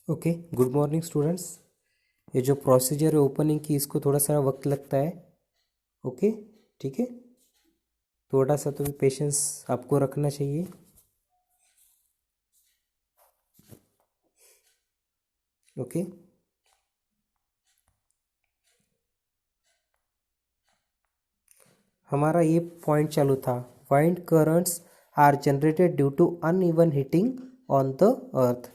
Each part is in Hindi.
Okay, good morning students. ये जो प्रोसीजर है ओपनिंग की, इसको थोड़ा सा वक्त लगता है। ओके, ठीक है, थोड़ा सा तो पेशेंस आपको रखना चाहिए। ओके, हमारा ये पॉइंट चालू था। Wind currents are generated due to uneven heating on the earth.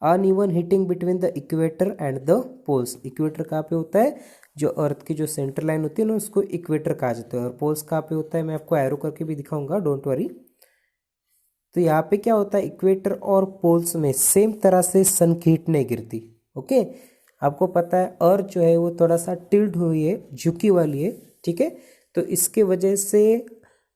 Uneven heating between the equator and the poles. Equator कहाँ पे होता है? जो अर्थ की जो सेंटर लाइन होती है ना, उसको इक्वेटर कहा जाता है। और पोल्स कहाँ पे होता है, मैं आपको एरो करके भी दिखाऊंगा, डोंट वरी। तो यहाँ पे क्या होता है, इक्वेटर और पोल्स में सेम तरह से सन की हीट नहीं गिरती। ओके, आपको पता है अर्थ जो है वो थोड़ा सा टिल्ट हुई है, झुकी वाली है, ठीक है। तो इसके वजह से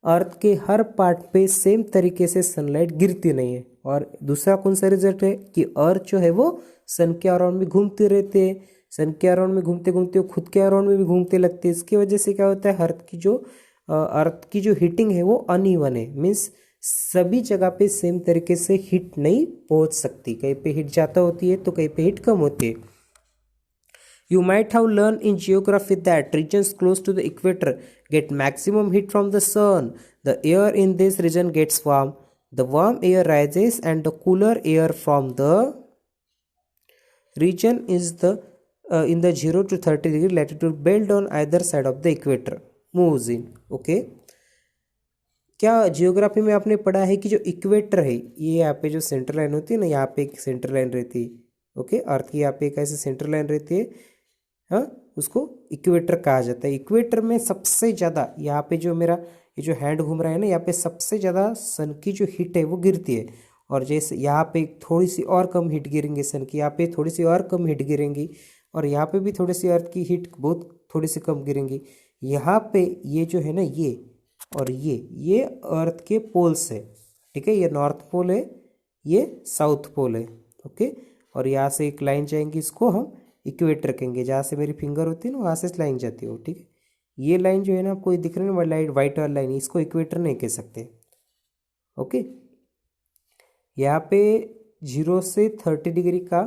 अर्थ के हर पार्ट पे सेम तरीके से सनलाइट गिरती नहीं है। और दूसरा कौन सा रिजल्ट है कि अर्थ जो है वो सन के अराउंड में घूमते रहते हैं। सन के अराउंड में घूमते घूमते वो खुद के अराउंड में भी घूमते लगते हैं। इसकी वजह से क्या होता है, अर्थ की जो हीटिंग है वो अनइवन है। मीन्स सभी जगह पे सेम तरीके से हीट नहीं पहुंच सकती। कहीं पे हीट ज़्यादा होती है तो कहीं पे हीट कम होती है। You might have learned in geography that regions close to the equator get maximum heat from the sun. The air in this region gets warm. The warm air rises and the cooler air from the region is the in the 0 to 30 degree latitude belt on either side of the equator moves in. Okay. क्या जियोग्राफी में आपने पढ़ा है कि जो इक्वेटर है, ये यहाँ पे जो सेंटर लाइन होती है ना, यहाँ पे एक सेंटर लाइन रहती है। ओके, अर्थ की यहाँ पे एक ऐसी सेंटर लाइन रहती है, हाँ, उसको इक्वेटर कहा जाता है। इक्वेटर में सबसे ज़्यादा यहाँ पे जो मेरा ये जो हैंड घूम रहा है ना, यहाँ पे सबसे ज़्यादा सन की जो हीट है वो गिरती है। और जैसे यहाँ पे थोड़ी सी और कम हीट गिरेंगी सन की, यहाँ पे थोड़ी सी और कम हीट गिरेंगी, और यहाँ पे भी थोड़ी सी अर्थ की हीट बहुत थोड़ी सी कम गिरेंगी। यहाँ पे ये जो है ना, ये और ये अर्थ के पोल्स है, ठीक है। ये नॉर्थ पोल है, ये साउथ पोल है। ओके, और यहाँ से एक लाइन जाएंगी, इसको हम इक्वेटर कहेंगे। जहाँ से मेरी फिंगर होती है ना, वहाँ से लाइन जाती है, ठीक है। ये लाइन जो है ना, आपको दिख रही है ना, लाइट वाइट वाली लाइन, इसको इक्वेटर नहीं कह सकते। ओके, यहाँ पे 0 से 30 डिग्री का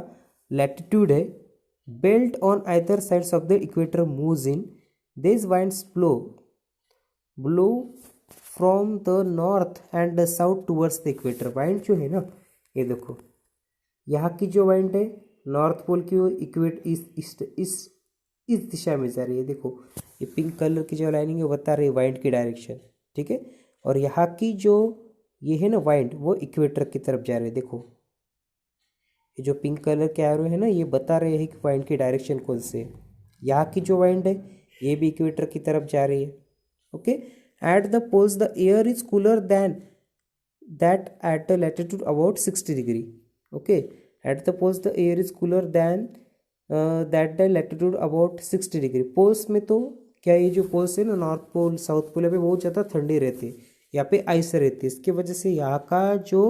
लैटिट्यूड है। Belt on either sides of the equator moves in this winds blow from the north and south towards the equator. Wind जो है ना, ये देखो, यहाँ की जो वाइंड है नॉर्थ पोल की, वो इक्वेट इस दिशा में जा रही है। देखो, ये पिंक कलर की जो लाइनिंग है वो बता रही है वाइंड की डायरेक्शन, ठीक है। और यहाँ की जो ये है ना वाइंड, वो इक्वेटर की तरफ जा रही है। देखो, ये जो पिंक कलर के एरो है ना, ये बता रहे हैं कि वाइंड की डायरेक्शन कौन से है। यहाँ की जो वाइंड है ये भी इक्वेटर की तरफ जा रही है। Okay, at the poles the air is cooler than that at the latitude about 60 degree. Okay, at the poles the air is cooler than that the latitude about 60 degree. Poles में तो क्या, ये जो पोल्स है ना, नॉर्थ पोल साउथ पोल पे बहुत ज़्यादा ठंडी रहती है, यहाँ पे आइस रहती है। इसकी वजह से यहाँ का जो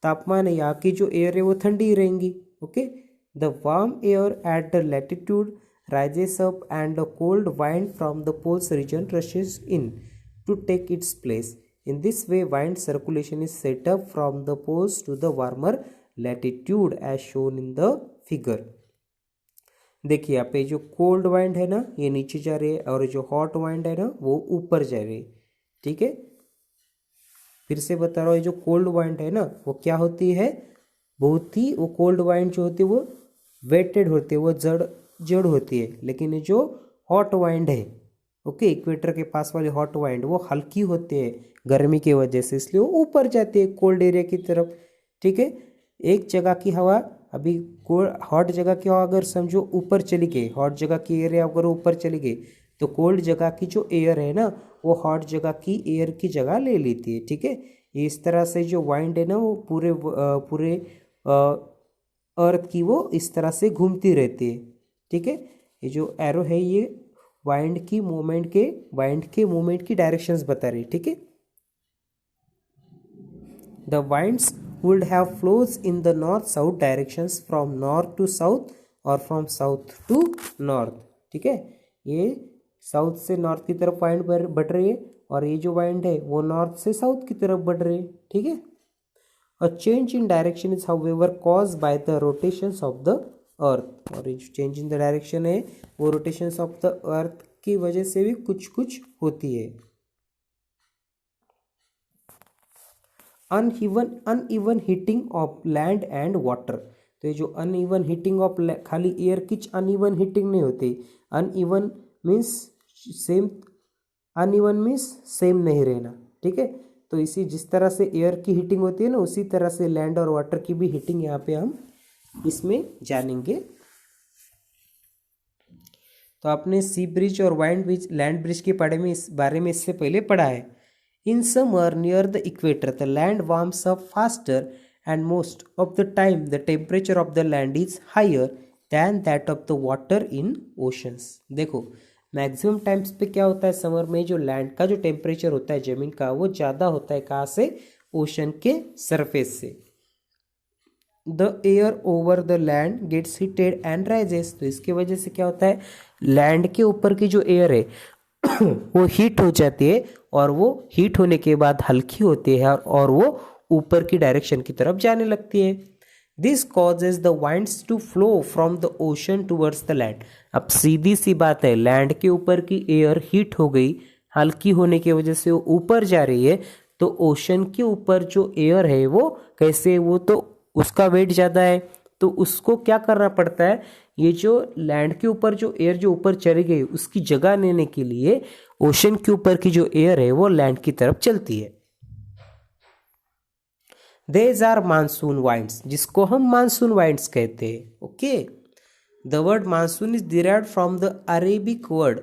तापमान है, यहाँ की जो एयर है वो ठंडी रहेंगी। Okay, the warm air at the latitude rises up and a cold wind from the poles region rushes in to take its place. In this way, wind circulation is set up from the poles to the warmer latitude as shown in the figure. देखिए यहाँ पे जो कोल्ड वाइंड है ना, ये नीचे जा रही है, और जो हॉट वाइंड है ना, वो ऊपर जा रही है, ठीक है। फिर से बता रहा हूँ, ये जो कोल्ड वाइंड है ना, वो क्या होती है, बहुत ही, वो कोल्ड वाइंड जो होती है वो वेटेड होती है, वो जड़ होती है। लेकिन ये जो हॉट वाइंड है, ओके, इक्वेटर के पास वाली हॉट वाइंड, वो हल्की होती है गर्मी की वजह से, इसलिए वो ऊपर जाती है कोल्ड एरिया की तरफ, ठीक है। एक जगह की हवा, अभी हॉट जगह की हवा अगर समझो ऊपर चली गई, हॉट जगह की एरिया अगर ऊपर चली गई, तो कोल्ड जगह की जो एयर है ना, वो हॉट जगह की एयर की जगह ले लेती है, ठीक है। इस तरह से जो वाइंड है ना, वो पूरे अर्थ की वो इस तरह से घूमती रहती है, ठीक है। ये जो एरो है, ये वाइंड की मूवमेंट की डायरेक्शंस बता रही है, ठीक है। The winds would have flows in the north south directions from north to south और फ्रॉम साउथ टू नॉर्थ, ठीक है। ये साउथ से नॉर्थ की तरफ वाइंड बढ़ रही है, और ये जो वाइंड है वो नॉर्थ से साउथ की तरफ बढ़ रही है, ठीक है। A change in direction is however cause by the rotations of the earth. और ये जो चेंज इन द डायरेक्शन है वो रोटेशंस ऑफ द अर्थ की वजह से भी कुछ कुछ होती है। Uneven heating of land and water. तो ये जो अनइवन हीटिंग ऑफ, खाली एयर की अनइवन हीटिंग नहीं होती, uneven means same, uneven means same नहीं रहना, ठीक है। तो इसी जिस तरह से एयर की हीटिंग होती है ना, उसी तरह से लैंड और वाटर की भी हीटिंग यहाँ पे हम इसमें जानेंगे। तो आपने सी ब्रिज और वाइंड ब्रिज, लैंड ब्रिज के बारे में इससे पहले पढ़ा है। In summer near the equator the land warms up faster and most of the time the temperature of the land is higher than that of the water in oceans। देखो मैक्सिमम टाइम्स पे क्या होता है, समर में जो लैंड का जो टेम्परेचर होता है जमीन का वो ज़्यादा होता है, कहाँ से, ओशन के सरफेस से। The air over the land gets heated and rises. तो इसकी वजह से क्या होता है, लैंड के ऊपर की जो एयर है वो हीट हो जाती है, और वो हीट होने के बाद हल्की होती है और वो ऊपर की डायरेक्शन की तरफ जाने लगती है। This causes the winds to flow from the ocean towards the land. अब सीधी सी बात है, लैंड के ऊपर की एयर हीट हो गई, हल्की होने की वजह से वो ऊपर जा रही है, तो ओशन के ऊपर जो एयर है वो कैसे, वो तो उसका वेट ज़्यादा है, तो उसको क्या करना पड़ता है, ये जो लैंड के ऊपर जो एयर जो ऊपर चली गई उसकी जगह लेने के लिए ओशन के ऊपर की जो एयर है वो लैंड की तरफ चलती है। These are मानसून वाइंड्स, जिसको हम मानसून वाइंड्स कहते हैं। Okay, the word monsoon is derived from the Arabic word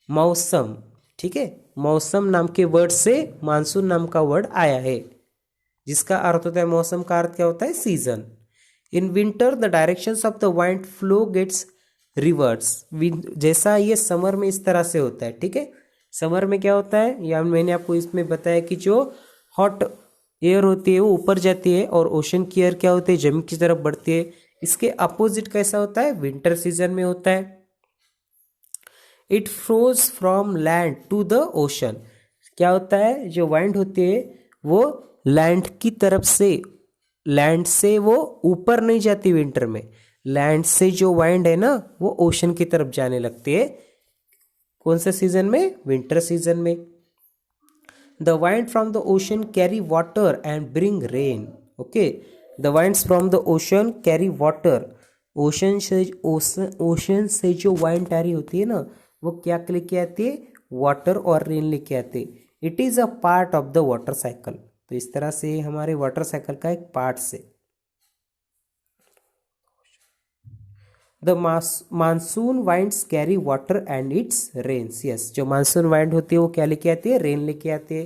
मौसम, ठीक है। मौसम नाम के वर्ड से मानसून नाम का वर्ड आया है, जिसका अर्थ होता है, मौसम का अर्थ क्या होता है, season. In winter the directions of the wind flow gets reverse. जैसा ये समर में इस तरह से होता है, ठीक है। समर में क्या होता है, या मैंने आपको इसमें बताया कि जो हॉट एयर होती है वो ऊपर जाती है, और ओशन की एयर क्या होती है, जमीन की तरफ बढ़ती है। इसके अपोजिट कैसा होता है, विंटर सीजन में होता है। It flows from land to the ocean. क्या होता है, जो वाइंड होती है वो लैंड की तरफ से, लैंड से वो ऊपर नहीं जाती विंटर में, लैंड से जो वाइंड है ना वो ओशन की तरफ जाने लगती है। कौन से सीजन में, विंटर सीजन में। The wind from the ocean carry water and bring rain. Okay, the winds from the ocean carry water. Ocean से जो वाइंड आ रही होती है ना वो क्या लेके आती है, वाटर और रेन लेके आते हैं। It is a part of the water cycle. तो इस तरह से हमारे वाटर साइकिल का एक पार्ट से। The monsoon winds carry water and its rains. Yes, जो मानसून वाइंड होती है वो क्या लेके आती है, रेन लेके आती है।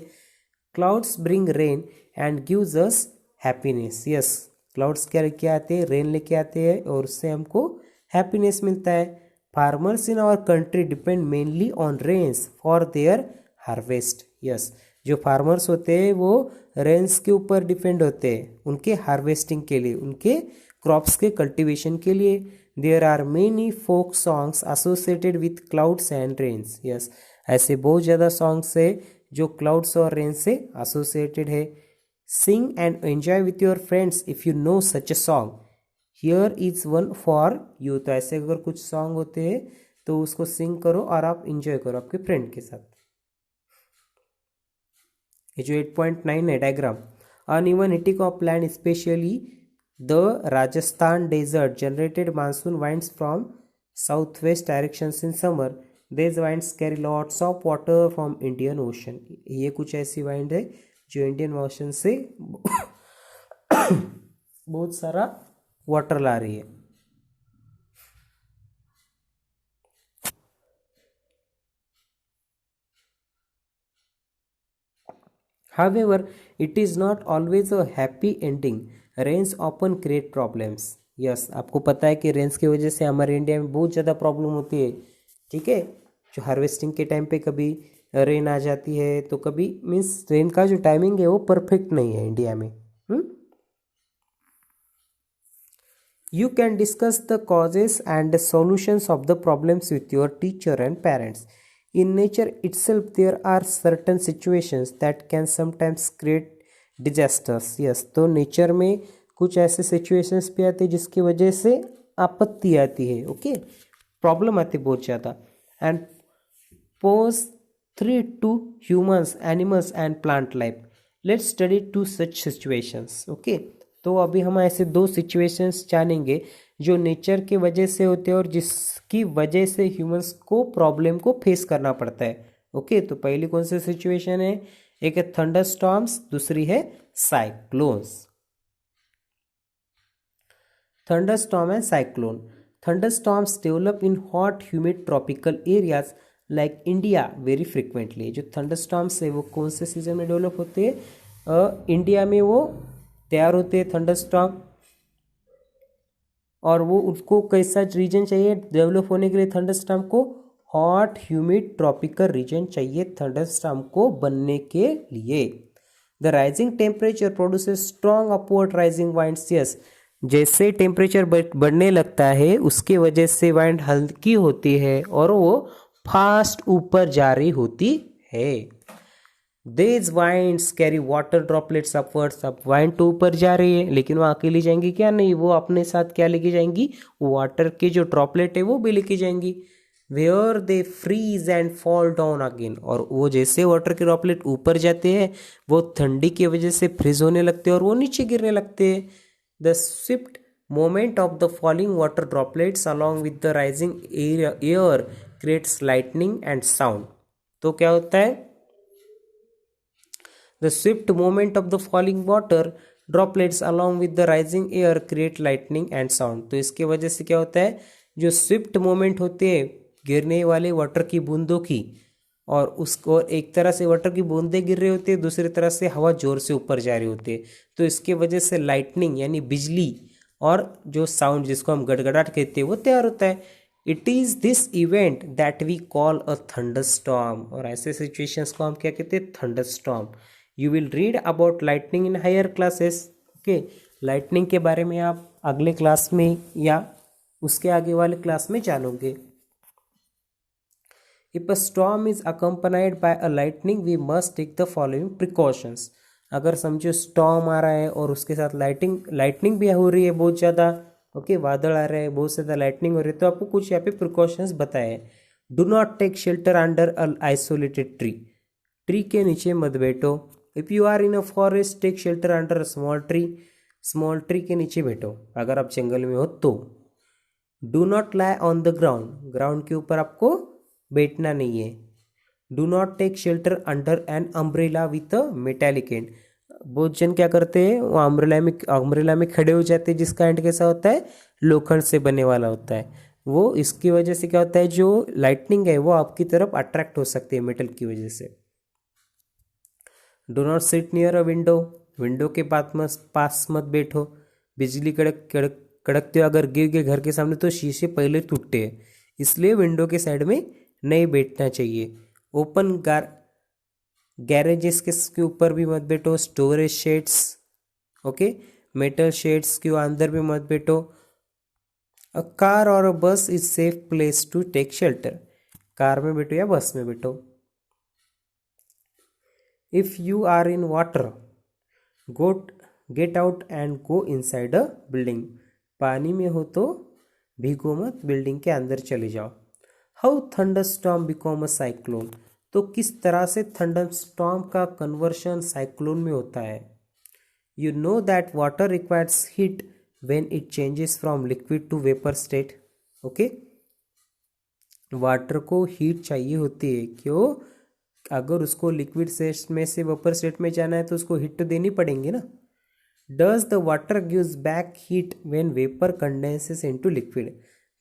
Clouds bring rain and gives us happiness. Yes, clouds क्या लेके आते हैं, रेन लेके आते हैं, और उससे हमको हैप्पीनेस मिलता है। Farmers in our country depend mainly on rains for their harvest. Yes, जो फार्मर्स होते हैं वो रेन्स के ऊपर डिपेंड होते हैं उनके हार्वेस्टिंग के लिए, उनके क्रॉप्स के कल्टीवेशन के लिए। There are many folk songs associated with clouds and rains. Yes, ऐसे बहुत ज़्यादा सॉन्ग्स है जो क्लाउड्स और रेन से एसोसिएटेड है। Sing and enjoy with your friends if you know such a song, here is one for you. तो ऐसे अगर कुछ सॉन्ग होते हैं तो उसको सिंग करो और आप इंजॉय करो आपके फ्रेंड के साथ। ये जो 8.9 है diagram, uneven heating of land specially the Rajasthan desert generated monsoon winds from south west directions in summer. These winds carry lots of water from Indian Ocean। ये कुछ ऐसी वाइंड है जो इंडियन ओशन से बहुत सारा वाटर ला रही है। However, it is not always a happy ending. Rains often create problems। Yes, आपको पता है कि रेन्स की वजह से हमारे इंडिया में बहुत ज़्यादा प्रॉब्लम होती है, ठीक है। जो हार्वेस्टिंग के टाइम पे कभी रेन आ जाती है, तो कभी मीन्स रेन का जो टाइमिंग है वो परफेक्ट नहीं है इंडिया में। You can discuss the causes and solutions of the problems with your teacher and parents. In nature itself, there are certain situations that can sometimes create disasters, yes, तो नेचर में कुछ ऐसे सिचुएशंस भी आते हैं जिसकी वजह से आपत्ति आती है, ओके, प्रॉब्लम आती है बहुत ज़्यादा। And pose threat to humans, animals and plant life. Let's study to such situations, okay. तो अभी हम ऐसे दो सिचुएशंस जानेंगे जो नेचर के वजह से होते हैं और जिसकी वजह से ह्यूमंस को प्रॉब्लम को फेस करना पड़ता है, ओके। तो पहली कौन सी सिचुएशन है, एक है थंडर स्टॉर्म्स, दूसरी है cyclones. Thunderstorm and cyclone. Thunderstorms develop in hot, humid tropical areas like India very frequently. जो thunderstorms है वो कौन से सीजन में डेवलप होते हैं, इंडिया में वो तैयार होते हैं thunderstorm। और वो उसको कैसा रीजन चाहिए डेवलप होने के लिए, थंडरस्टॉर्म को हॉट ह्यूमिड ट्रॉपिकल रीजन चाहिए थंडरस्टॉर्म को बनने के लिए। The rising temperature produces strong upward rising winds, yes, जैसे टेम्परेचर बढ़ने लगता है उसकी वजह से वाइंड हल्की होती है और वो फास्ट ऊपर जा रही होती है। These winds carry water droplets upwards, अब वाइंड तो ऊपर जा रही है लेकिन वो अकेली जाएंगी क्या, नहीं, वो अपने साथ क्या लेके जाएंगी, वाटर के जो ड्रॉपलेट है वो भी लेके जाएंगी। Where they freeze and fall down again, और वो जैसे वाटर के ड्रॉपलेट ऊपर जाते हैं वो ठंडी की वजह से फ्रीज होने लगते हैं और वो नीचे गिरने लगते हैं। The Swift moment of the falling water droplets along with the rising air creates lightning and sound. तो क्या होता है, the swift movement of the falling water droplets along with the rising air create lightning and sound। तो इसके वजह से क्या होता है, जो स्विफ्ट मोमेंट होते हैं गिरने वाले वाटर की बूंदों की, और उसको एक तरह से वाटर की बूंदे गिर रहे होते हैं, दूसरी तरह से हवा जोर से ऊपर जा रही होती है, तो इसके वजह से लाइटनिंग यानी बिजली और जो साउंड जिसको हम गड़गड़ाहट कहते हैं वो तैयार होता है। It is this event that we call a thunderstorm, और ऐसे सिचुएशंस को हम क्या कहते हैं, thunderstorm. You will read about lightning in higher classes, okay. Lightning के बारे में आप अगले क्लास में या उसके आगे वाले क्लास में जानोगे। If a storm is accompanied by a lightning we must take the following precautions. अगर समझो स्टॉर्म आ रहा है और उसके साथ लाइटनिंग भी हो रही है बहुत ज़्यादा, ओके, बादल आ रहे हैं, बहुत ज़्यादा लाइटनिंग हो रही है, तो आपको कुछ यहाँ पे प्रिकॉशंस बताए हैं। Do not take shelter under a isolated tree, tree के नीचे मत बैठो। If you are in a forest take shelter under a small tree, small tree के नीचे बैठो अगर आप जंगल में हो तो। Do not lie on the ground, ground के ऊपर आपको बैठना नहीं है। Do not take shelter under an umbrella with a metallic end, बहुत जन क्या करते हैं वो अम्ब्रेला में खड़े हो जाते हैं जिसका एंड कैसा होता है, लोखंड से बने वाला होता है। वो इसकी वजह से क्या होता है, जो लाइटनिंग है वो आपकी तरफ अट्रैक्ट हो सकती है मेटल की वजह से। Do not sit near a window, window के पास मत बैठो। बिजली कड़कते हो अगर गिर गए घर के सामने तो शीशे पहले टूटते हैं, इसलिए विंडो के साइड में नहीं बैठना चाहिए। ओपन गैरेजेस के ऊपर भी मत बैठो। Storage shades, okay, metal shades के अंदर भी मत बैठो। अ कार और a bus is safe place to take shelter, car में बैठो या बस में बैठो। If you are in water get out and go inside a building, पानी में हो तो भीगो मत, बिल्डिंग के अंदर चले जाओ। How thunderstorm become a cyclone, तो किस तरह से थंडरस्टॉर्म का कन्वर्शन साइक्लोन में होता है। You know that water requires heat when it changes from liquid to vapour state, okay. Water को हीट चाहिए होती है, क्यों, अगर उसको लिक्विड स्टेट में से वेपर स्टेट में जाना है तो उसको हीट तो देनी पड़ेंगी ना। Does the water gives back heat when vapour condenses into liquid,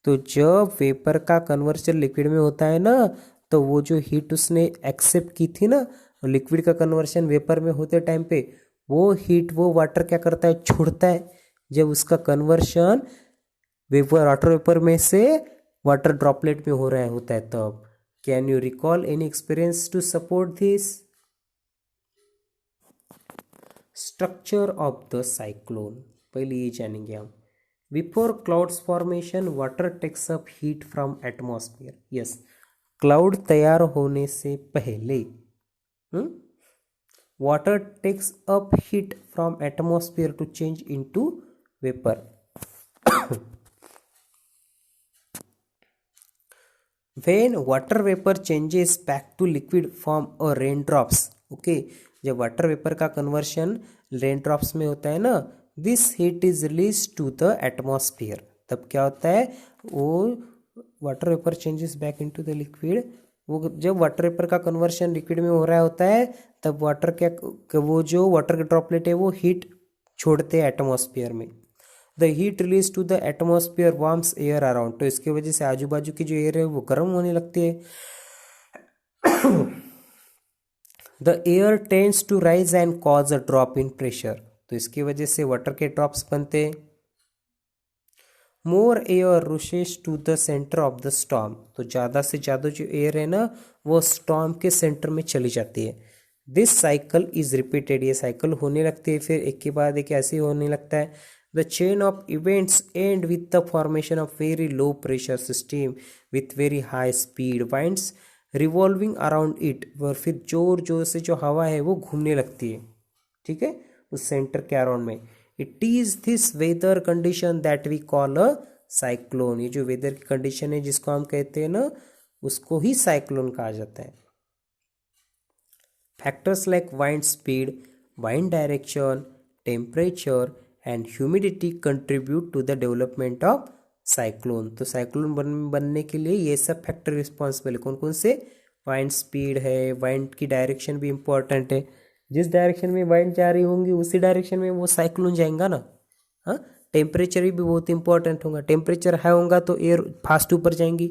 तो जब वेपर का कन्वर्जन लिक्विड में होता है ना, तो वो जो हीट उसने एक्सेप्ट की थी ना लिक्विड का कन्वर्शन वेपर में होते टाइम पे, वो हीट वो वाटर क्या करता है, छोड़ता है। जब उसका कन्वर्शन वाटर वेपर में से वाटर ड्रॉपलेट में हो रहा होता है तब। Can you recall any experience to support this. Structure of the cyclone, पहले ये जानेंगे हम। Before clouds formation water takes up heat from atmosphere, yes, cloud तैयार होने से पहले water takes up heat from atmosphere to change into vapor. When water vapor changes back to liquid form or raindrops, okay, जब वाटर वेपर का कन्वर्शन रेनड्रॉप्स में होता है ना, this heat is release to the atmosphere. तब क्या होता है, वो water vapour changes back into the liquid, वो जब वाटर वेपर का कन्वर्शन लिक्विड में हो रहा होता है तब वाटर क्या वो जो वाटर के ड्रॉपलेट है वो हीट छोड़ते हैं एटमॉस्फेयर में. The heat release to the atmosphere warms air around, तो इसके वजह से आजू बाजू की जो एयर है वो गर्म होने लगती है. The air tends to rise and cause a drop in pressure, तो इसकी वजह से वाटर के ड्रॉप्स बनते हैं. More air rushes to the centre of the storm, तो ज़्यादा से ज़्यादा जो एयर है ना वो स्टॉर्म के सेंटर में चली जाती है. दिस साइकिल इज रिपीटेड, ये साइकिल होने लगती है, फिर एक के बाद एक ऐसे होने लगता है. The chain of events and with the formation of very low pressure system with very high speed winds revolving around it, और फिर जोर जोर से जो हवा है वो घूमने लगती है, ठीक है, उस सेंटर के अराउंड में. It is this weather condition that we call a cyclone, ये जो वेदर की कंडीशन है जिसको हम कहते हैं ना उसको ही साइक्लोन कहा जाता है. Factors like wind speed, wind direction, temperature and humidity contribute to the development of cyclone. तो साइक्लोन बनने के लिए ये सब फैक्टर रिस्पॉन्सिबल है. कौन कौन से, वाइंड स्पीड है, वाइंड की डायरेक्शन भी इंपॉर्टेंट है, जिस डायरेक्शन में वाइंड जा रही होंगी उसी डायरेक्शन में वो साइक्लोन जाएगा ना. हाँ, टेम्परेचर भी बहुत इंपॉर्टेंट होगा, टेम्परेचर हाई होगा तो एयर फास्ट ऊपर जाएंगी.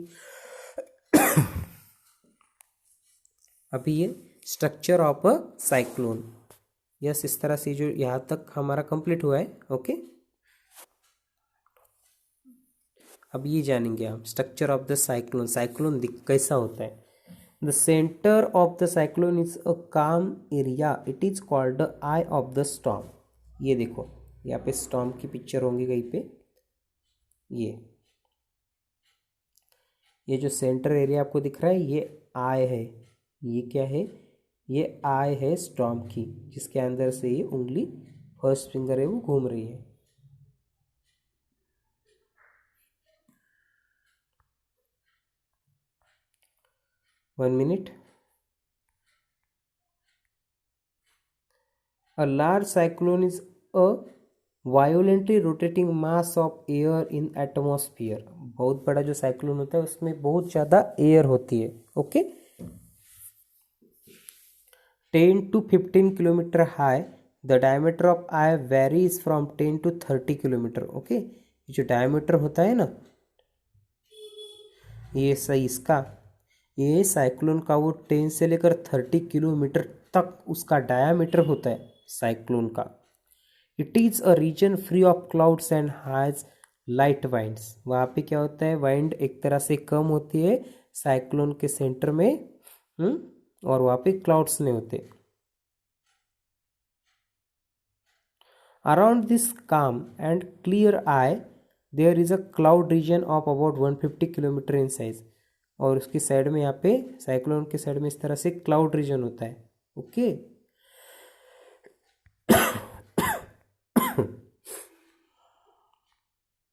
अभी ये structure of a cyclone, yes, इस तरह से जो यहाँ तक हमारा कंप्लीट हुआ है. ओके, अब ये जानेंगे हम structure of the cyclone. Cyclone कैसा होता है. The centre of the cyclone is a calm area, it is called the eye of the storm. ये देखो यहाँ पे स्टॉर्म की पिक्चर होंगी कहीं पे, ये जो सेंटर एरिया आपको दिख रहा है ये आई है, ये क्या है, ये आई है स्टॉर्म की, जिसके अंदर से ये उंगली फर्स्ट फिंगर है वो घूम रही है. One minute. A large cyclone is a violently rotating mass of air in atmosphere. बहुत बड़ा जो साइक्लोन होता है उसमें बहुत ज़्यादा एयर होती है. Okay, 10 to 15 kilometre high, the diameter of I varies from 10 to 30 kilometre. Okay, जो डायमीटर होता है ना ये सही इसका, ये साइक्लोन का वो 10 से लेकर 30 किलोमीटर तक उसका डायमीटर होता है साइक्लोन का. It is a region free of clouds and has light winds. वहाँ पे क्या होता है, वाइंड एक तरह से कम होती है साइक्लोन के सेंटर में, और वहाँ पे क्लाउड्स नहीं होते. Around this calm and clear eye there is a cloud region of about 150 kilometre in size. और उसकी साइड में यहाँ पे साइक्लोन के साइड में इस तरह से क्लाउड रीजन होता है. Okay,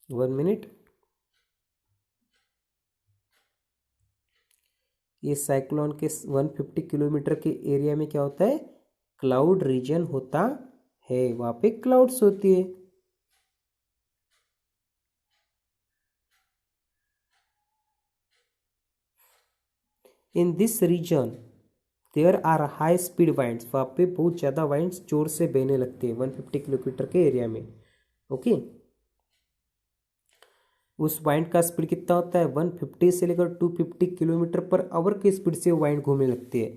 one minute. ये साइक्लोन के 150 किलोमीटर के एरिया में क्या होता है, क्लाउड रीजन होता है, वहाँ पे क्लाउड्स होती है. In this region there are high speed winds, वहाँ पे बहुत ज़्यादा वाइंड्स जोर से बहने लगते हैं 150 किलोमीटर के एरिया में. ओके, उस वाइंड का स्पीड कितना होता है, 150 से लेकर 250 किलोमीटर पर आवर की स्पीड से वाइंड घूमने लगती है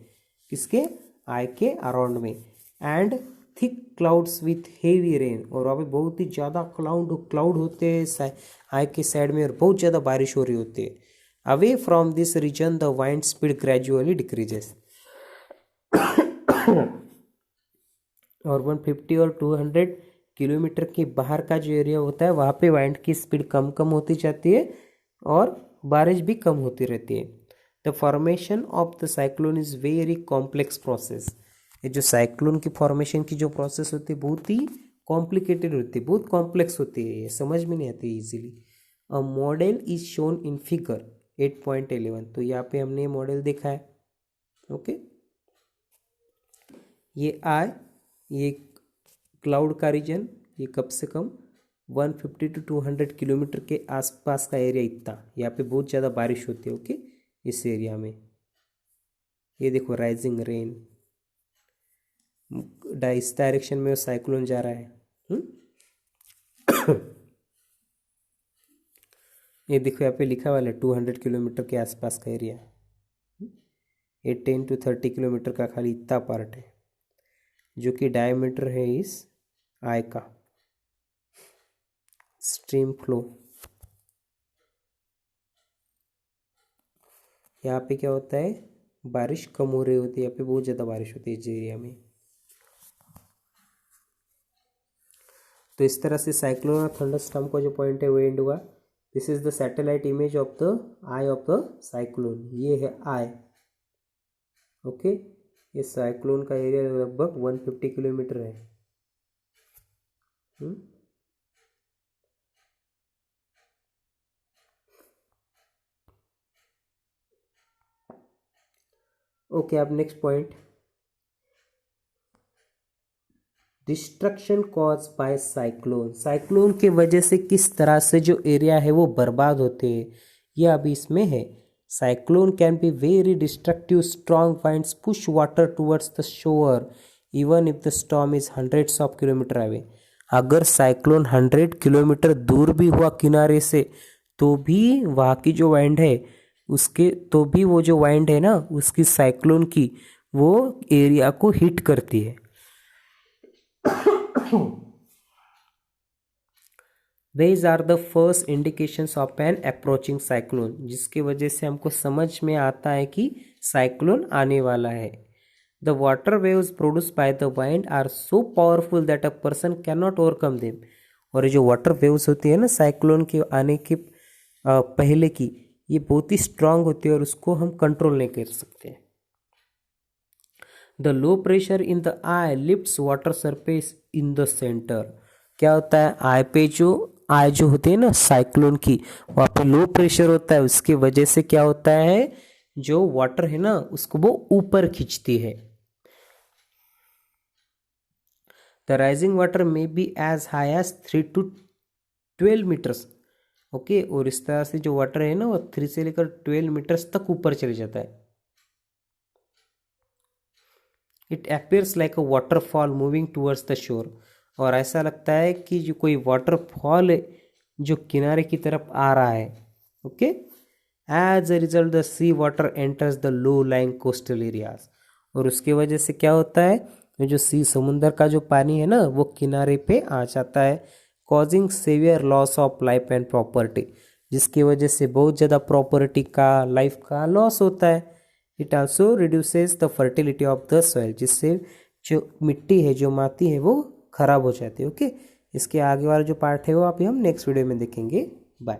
किसके, आई के अराउंड में. And thick clouds with heavy rain, और वहाँ पे बहुत ही ज़्यादा क्लाउड होते हैं आई के साइड में, और बहुत ज़्यादा बारिश हो रही होती है. Away from this region the wind speed gradually decreases. और 150 और 200 किलोमीटर के बाहर का जो एरिया होता है वहाँ पे वाइंड की स्पीड कम कम होती जाती है और बारिश भी कम होती रहती है. The formation of the cyclone is very complex process. ये जो साइक्लोन की फॉर्मेशन की जो प्रोसेस होती है बहुत ही कॉम्प्लिकेटेड होती है, बहुत कॉम्प्लेक्स होती है, ये समझ में नहीं आती easily. A model is shown in figure 8.11। तो यहाँ पे हमने मॉडल देखा है। ओके, ये ये क्लाउड का रीजन, ये कम से कम 150 to 200 किलोमीटर के आसपास का एरिया, इतना यहाँ पे बहुत ज़्यादा बारिश होती है। ओके, इस एरिया में ये देखो राइजिंग रेन, इस डायरेक्शन में वो साइक्लोन जा रहा है। ये देखो यहाँ पे लिखा हुआ है 200 किलोमीटर के आसपास का एरिया। ये 10 to 30 किलोमीटर का खाली इतना पार्ट है जो कि डायमीटर है इस आई का। स्ट्रीम फ्लो, यहाँ पे क्या होता है, बारिश कम हो रही होती है, यहाँ पे बहुत ज़्यादा बारिश होती है इस एरिया में। तो इस तरह से साइक्लोन और थंडरस्टॉर्म का जो पॉइंट है वो एंड हुआ। This is the satellite image of the eye of the cyclone. ये है आई। ओके, ये साइक्लोन का एरिया लगभग 150 किलोमीटर है। ओके, अब next point, destruction cause by cyclone. Cyclone के वजह से किस तरह से जो एरिया है वो बर्बाद होते हैं, ये अभी इसमें है। Cyclone can be very destructive, strong winds push water towards the shore even if the storm is hundreds of kilometre away. अगर साइक्लोन 100 किलोमीटर दूर भी हुआ किनारे से, तो भी वहाँ की जो वाइंड है उसके, तो भी वो जो वाइंड है ना उसकी साइक्लोन की, वो एरिया को हिट करती है। These are the first indications of an approaching cyclone, जिसके वजह से हमको समझ में आता है कि साइक्लोन आने वाला है। The water waves produced by the wind are so powerful that a person cannot overcome them। और ये जो वाटर वेव्स होती है ना साइक्लोन के आने के पहले की, ये बहुत ही स्ट्रांग होती है और उसको हम कंट्रोल नहीं कर सकते। The low pressure in the I lifts water surface in the centre. क्या होता है, आई जो होती है ना साइक्लोन की, वहाँ पे लो प्रेशर होता है, उसकी वजह से क्या होता है, जो वाटर है ना उसको वो ऊपर खींचती है। The rising water may be as high as 3 to 12 metres. Okay, और इस तरह से जो वाटर है ना वो 3 से लेकर 12 मीटर्स तक ऊपर चले जाता है। It appears like a waterfall moving towards the shore। और ऐसा लगता है कि जो कोई वाटरफॉल है जो किनारे की तरफ आ रहा है। Okay, as a result the sea water enters the low lying coastal areas. और उसके वजह से क्या होता है, जो समुद्र का जो पानी है ना वो किनारे पे आ जाता है, causing severe loss of life and property, जिसकी वजह से बहुत ज़्यादा प्रॉपर्टी का, लाइफ का लॉस होता है। It also reduces the fertility of the soil, जिससे जो मिट्टी है, जो माटी है वो खराब हो जाती है। ओके, इसके आगे वाला जो पार्ट है वो आप हम नेक्स्ट वीडियो में देखेंगे। बाय।